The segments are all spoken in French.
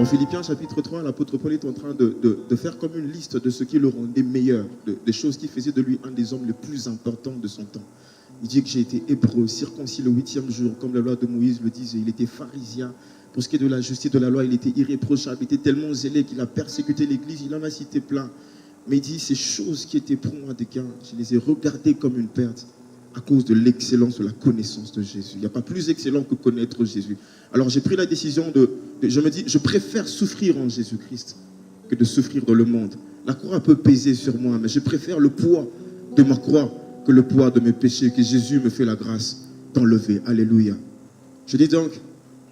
En Philippiens chapitre 3, l'apôtre Paul est en train de faire comme une liste de ce qui le rendait meilleur, des choses qui faisaient de lui un des hommes les plus importants de son temps. Il dit que j'ai été hébreu, circoncis le 8e jour, comme la loi de Moïse le disait. Il était pharisien. Pour ce qui est de la justice de la loi, il était irréprochable. Il était tellement zélé qu'il a persécuté l'Église. Il en a cité plein. Mais il dit, ces choses qui étaient pour moi des gains, je les ai regardées comme une perte à cause de l'excellence de la connaissance de Jésus. Il n'y a pas plus excellent que connaître Jésus. Alors j'ai pris la décision je me dis, je préfère souffrir en Jésus-Christ que de souffrir dans le monde. La croix peut peser sur moi, mais je préfère le poids de ma croix que le poids de mes péchés, que Jésus me fait la grâce d'enlever. Alléluia. Je dis donc,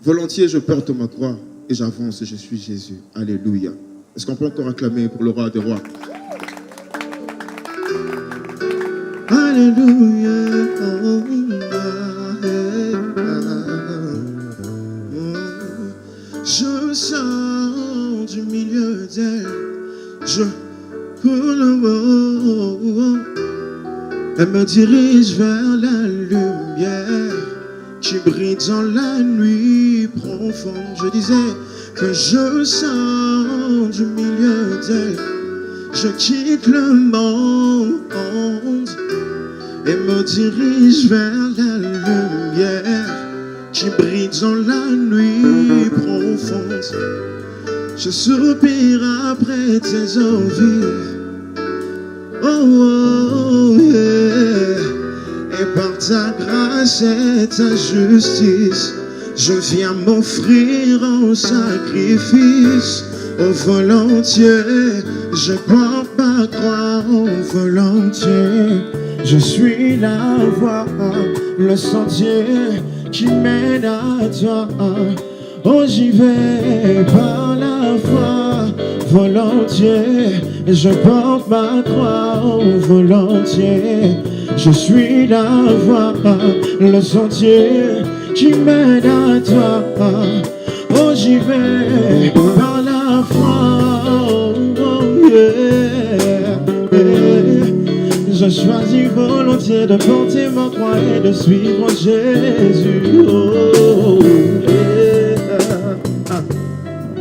volontiers je porte ma croix et j'avance, je suis Jésus. Alléluia. Est-ce qu'on peut encore acclamer pour le roi des rois? Alléluia. Je sors du milieu d'elle, je coule, elle me dirige vers la lumière qui brille dans la nuit profonde. Je disais que je sors du milieu d'elle, je quitte le monde et me dirige vers la lumière qui brille dans la nuit profonde. Je soupire après tes envies, oh, yeah. Et par ta grâce et ta justice, je viens m'offrir en sacrifice. Au volontiers, je porte ma croix, au volontiers. Je suis la voie, le sentier qui mène à toi. Oh, j'y vais par la foi, volontiers. Je porte ma croix, oh, volontiers. Je suis la voie, le sentier qui mène à toi. Oh, j'y vais par la foi, oh, yeah, yeah. Je choisis volontiers de porter ma croix et de suivre Jésus. Oh, yeah.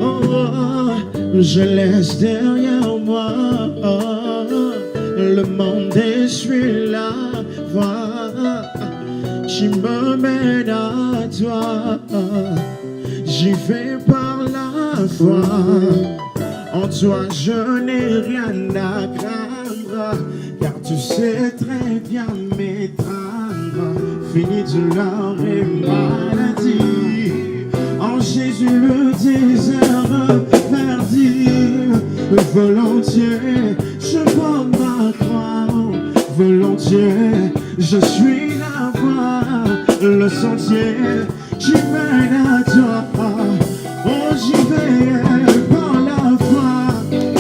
Oh, je laisse derrière moi le monde et je suis la voie qui me mène à toi. J'y vais par la foi. En toi je n'ai rien à craindre, car tu sais très bien m'étreindre. Fini douleur et maladie, en Jésus le désert perdu. Volontiers je porte ma croix, volontiers je suis la voie, le sentier qui mène à toi. Oh, j'y vais par la foi,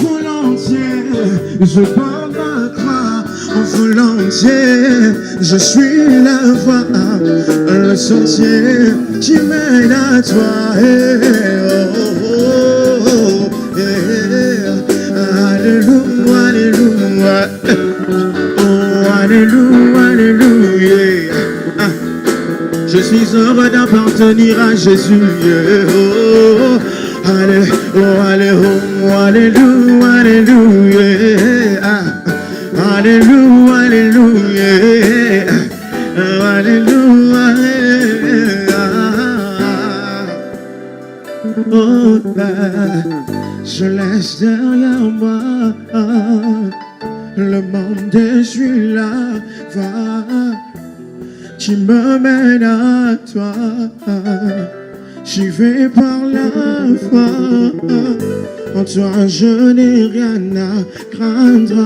volontiers je porte ma croix, volontiers je suis la voie, le sentier qui mène à toi. Alléluia, alléluia, oh, alléluia, alléluia. Je suis heureux d'appartenir à Jésus. Oh, alléluia, alléluia, alléluia. Alléluia, alléluia. Alléluia. Oh, je laisse derrière moi le monde et je suis la voie qui me mène à toi. J'y vais par la foi. En toi je n'ai rien à craindre,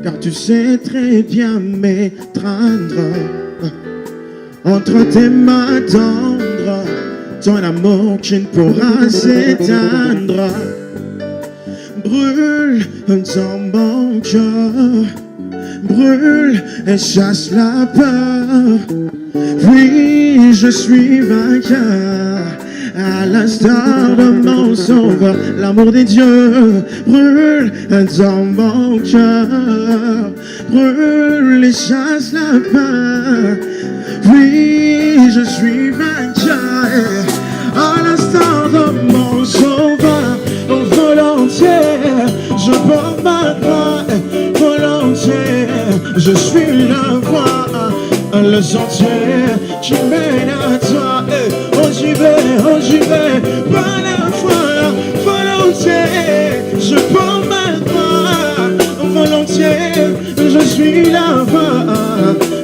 car tu sais très bien m'étreindre. Entre tes mains tendres, ton amour qui ne pourra s'éteindre brûle dans mon cœur, brûle et chasse la peur. Oui, je suis vainqueur, à l'instar de mon sauveur. L'amour des dieux brûle dans mon cœur, brûle et chasse la peur. Oui, je suis vainqueur, à l'instar de mon sauveur. Je suis la voie, le sentier qui mène à toi. Oh j'y vais, par la foi, volontiers. Je prends ma croix, volontiers. Je suis la voie,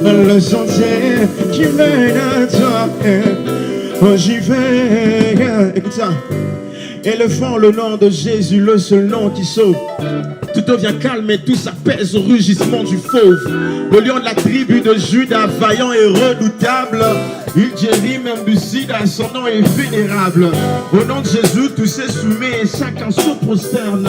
le sentier qui mène à toi. Oh j'y vais. Écoute ça. Élevant le nom de Jésus, le seul nom qui sauve. Tout devient calme et tout s'apaise au rugissement du fauve. Le lion de la tribu de Judas, vaillant et redoutable. Il guérit même du sida, son nom est vénérable. Au nom de Jésus, tout s'est soumis et chacun se prosterne.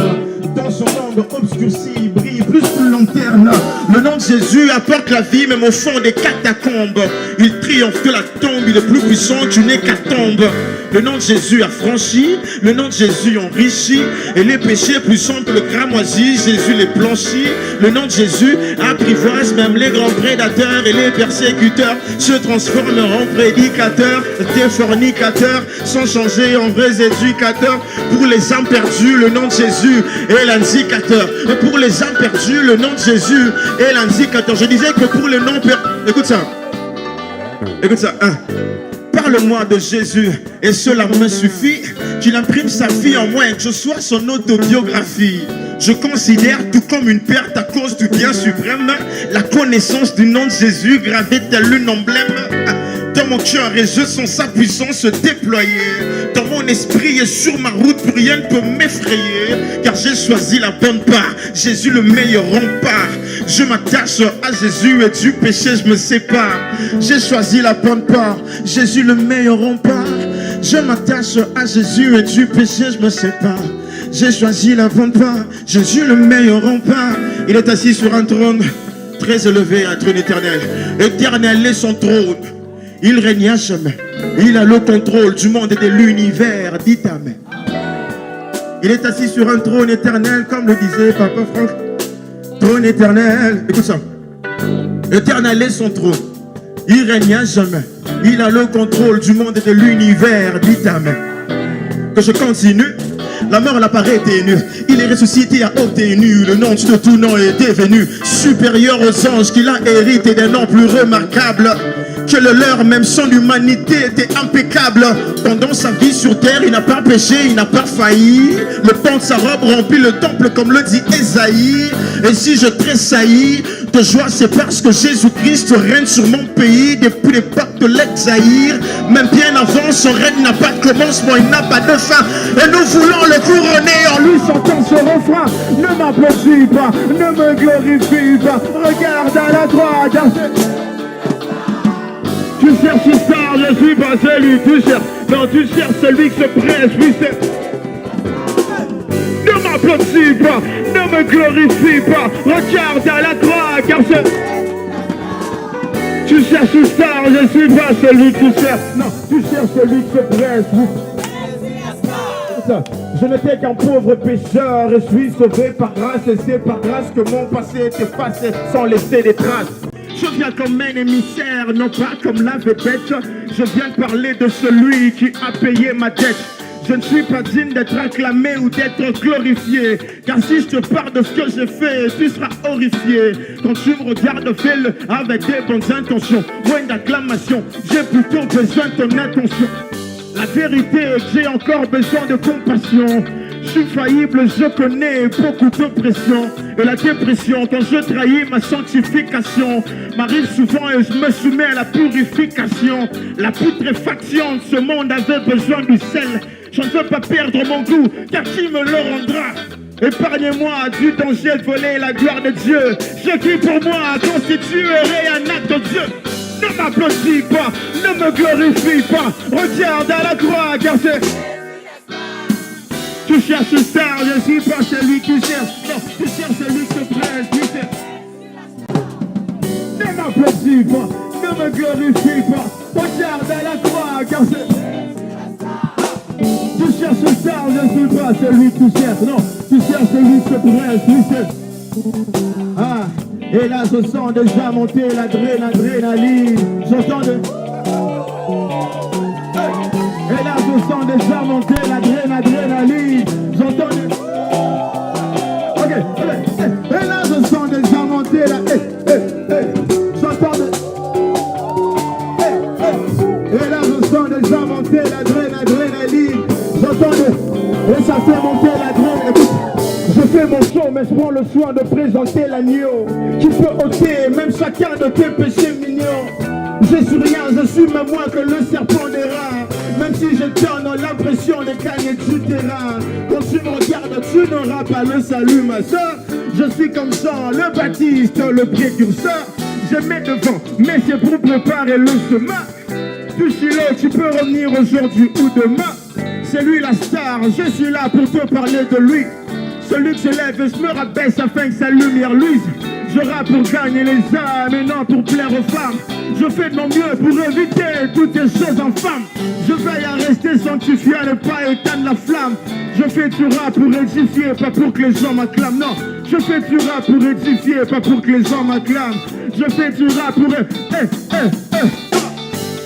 Dans son monde obscurci, il brille plus qu'une lanterne. Le nom de Jésus apporte la vie même au fond des catacombes. Il triomphe de la tombe, il est plus puissant qu'une hécatombe. Le nom de Jésus a franchi, le nom de Jésus enrichit. Et les péchés plus sombres que le cramoisi, Jésus les blanchit. Le nom de Jésus apprivoise même les grands prédateurs. Et les persécuteurs se transforment en prédicateurs, des fornicateurs, sans changer en vrais éducateurs. Pour les âmes perdues, le nom de Jésus est l'indicateur. Pour les âmes perdues, le nom de Jésus est l'indicateur. Je disais que pour les noms perdus, écoute ça. Écoute ça, hein. Parle-moi de Jésus et cela me suffit. Qu'il imprime sa vie en moi et que je sois son autobiographie. Je considère tout comme une perte à cause du bien suprême. La connaissance du nom de Jésus gravé tel un emblème. Dans mon cœur et je sens sa puissance se déployer. Dans mon esprit et sur ma route, plus rien ne peut m'effrayer. Car j'ai choisi la bonne part, Jésus le meilleur rempart. Je m'attache à Jésus et du péché je me sépare. J'ai choisi la bonne part, Jésus le meilleur rempart. Je m'attache à Jésus et du péché je me sépare. J'ai choisi la bonne part, Jésus le meilleur rempart. Il est assis sur un trône très élevé, un trône éternel. Éternel est son trône. Il règne à jamais. Il a le contrôle du monde et de l'univers. Dites amen. Il est assis sur un trône éternel, comme le disait Papa Franck. Trône éternel. Écoute ça. Éternel est son trône. Il règne à jamais. Il a le contrôle du monde et de l'univers. Dites amen. Que je continue. La mort l'apparaît ténue. Il est ressuscité à haute et nue. Le nom de tout nom est devenu supérieur aux anges qu'il a hérité d'un nom plus remarquable que le leur. Même son humanité était impeccable. Pendant sa vie sur terre, il n'a pas péché, il n'a pas failli. Le pan de sa robe remplit le temple comme le dit Ésaïe. Et si je tressaillis de joie, c'est parce que Jésus-Christ règne sur mon pays depuis l'époque de l'exaïr. Même bien avant, son règne n'a pas de commencement, il n'a pas de fin. Et nous voulons le couronner en lui chantant ce refrain. Ne m'applaudis pas, ne me glorifie pas. Regarde à la droite. Tu cherches ça, je suis pas celui que tu cherches. Non, tu cherches celui qui se presse, oui c'est... Ne m'applaudis pas, ne me glorifie pas. Regarde à la croix, car c'est... Tu cherches ça, je suis pas celui que tu cherches. Non, tu cherches celui qui se presse, oui. Je n'étais qu'un pauvre pécheur et suis sauvé par grâce. Et c'est par grâce que mon passé est effacé sans laisser des traces. Je viens comme un émissaire, non pas comme la vedette. Je viens de parler de celui qui a payé ma dette. Je ne suis pas digne d'être acclamé ou d'être glorifié. Car si je te parle de ce que j'ai fait, tu seras horrifié. Quand tu me regardes, fais-le avec des bonnes intentions. Moins d'acclamation, j'ai plutôt besoin de ton attention. La vérité est que j'ai encore besoin de compassion. Je suis faillible, je connais beaucoup de pression. Et la dépression, quand je trahis ma sanctification, m'arrive souvent et je me soumets à la purification. La putréfaction de ce monde avait besoin du sel. Je ne veux pas perdre mon goût, car qui me le rendra? Épargnez-moi du danger de voler la gloire de Dieu. Ce qui pour moi constituerait un acte de Dieu. Ne m'applaudis pas, ne me glorifie pas. Regarde à la croix, car c'est... Tu cherches ça, je suis pas celui qui cherche. Non, tu cherches celui qui se presse, tu sais. Ne m'applaudis pas, ne me glorifie pas. Regarde à la croix, car c'est... Tu cherches ça, je suis pas celui qui cherche. Non, tu cherches celui qui se presse, tu sais. Ah, et là je sens déjà monter l'adrénaline. J'entends de... Et là je sens déjà monter l'adrénaline. J'entends de... Ok, et là je sens déjà monter la... Et ça fait monter la drôle. Je fais mon show, mais je prends le soin de présenter l'agneau qui peut ôter même chacun de tes péchés mignons. Je suis rien, je suis même moins que le serpent des reins. Même si je donne l'impression de gagner du terrain. Quand tu me regardes, tu n'auras pas le salut, ma soeur. Je suis comme Jean le Baptiste, le précurseur. Je mets devant, mais c'est pour préparer le chemin. Tu suis là, tu peux revenir aujourd'hui ou demain. C'est lui la star, je suis là pour te parler de lui. Celui que je lève et je me rabaisse afin que sa lumière luise. Je rappe pour gagner les âmes et non pour plaire aux femmes. Je fais de mon mieux pour éviter toutes ces choses infâmes. Je veille à rester sanctifié, à ne pas éteindre la flamme. Je fais du rap pour édifier, pas pour que les gens m'acclament. Non, je fais du rap pour édifier, pas pour que les gens m'acclament. Je fais du rap pour...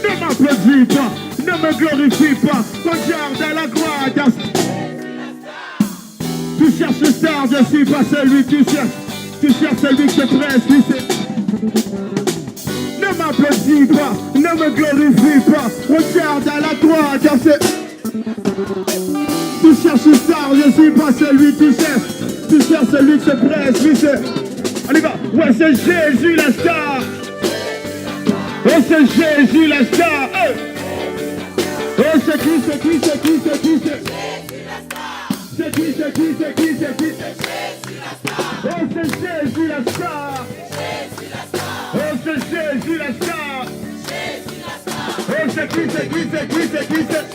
Ne m'applaudis pas, ne me glorifie pas. Regarde à la croix. Tu cherches le star, je suis pas celui que tu cherches. Tu cherches celui qui te presse, lui c'est... Ne m'applaudis pas, ne me glorifie pas. Regarde à la croix, car c'est... Tu cherches le star, je suis pas celui que tu cherches. Tu cherches celui qui te presse, lui c'est... Allez va, ouais c'est Jésus la star. Oh c'est Jésus la star. Oh c'est qui, c'est qui, c'est qui, c'est qui, c'est... C'est qui, c'est qui, c'est qui, c'est qui, oh c'est Jésus la star. Oh c'est Jésus la star. Oh c'est qui, c'est qui, c'est qui, c'est qui, c'est...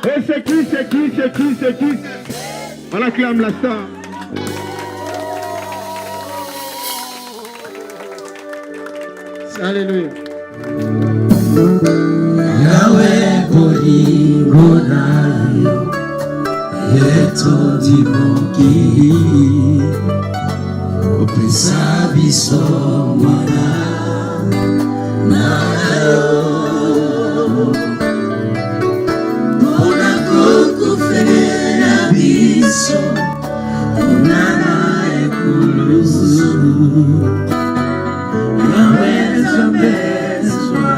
Oh c'est qui, c'est qui, c'est qui, c'est qui, on acclame la star. Alléluia. Yahweh Bolingonayo Yeto Dimoki Opesa Biso Mwana Nayo Bona Koko Fena Biso Unana Ekulusu Yahweh Zambezwa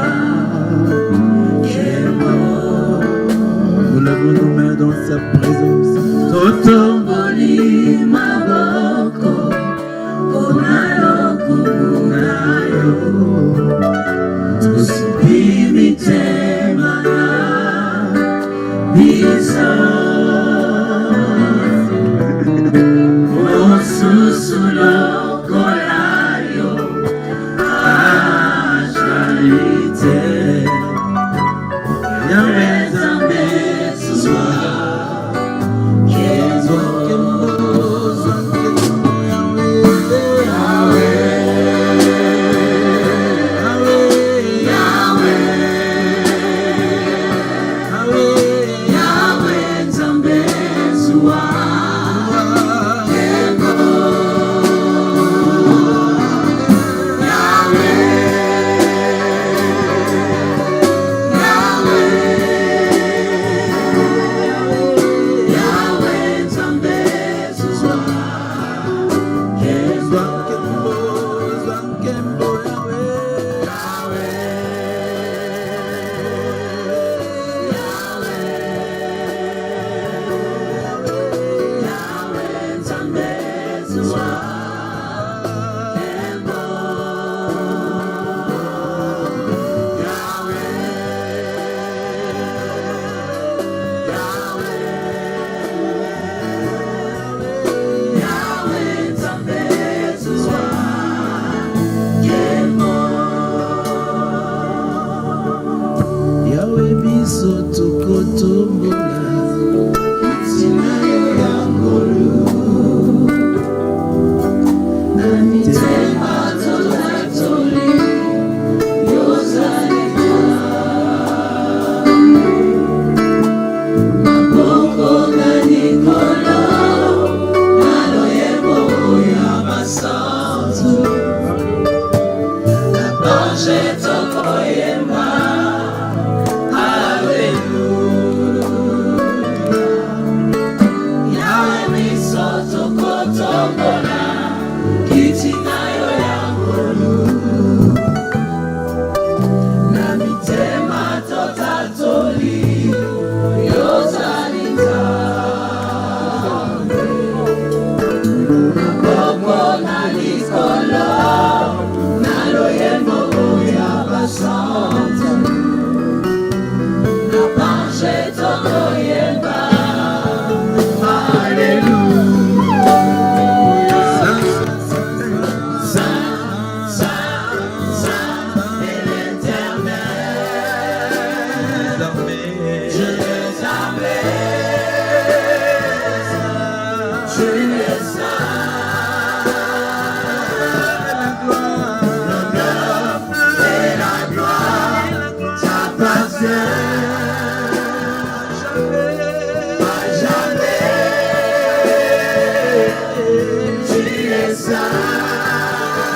Nous levons nos mains dans sa présence. Totomboli maboko, onalo kunayo. Tusipimi temana, biso. Osusulo kolayo, ajalite. Yahweh Zambezwa. Yahweh,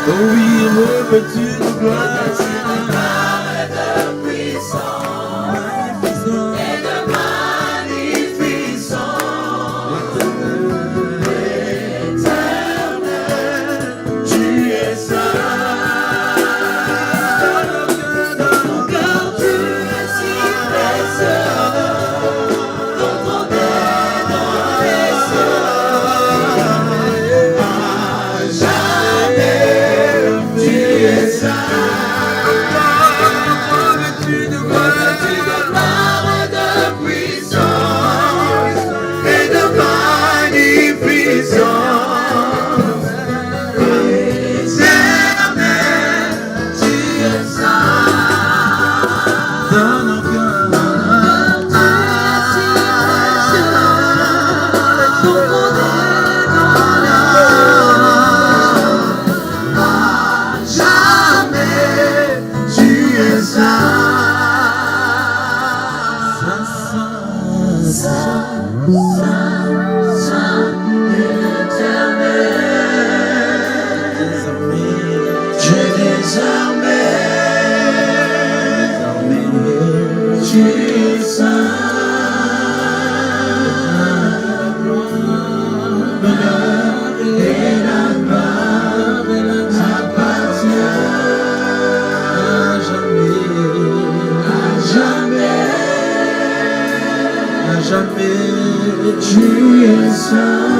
Oh oui, revêtu de gloire. Jamais tu es saint.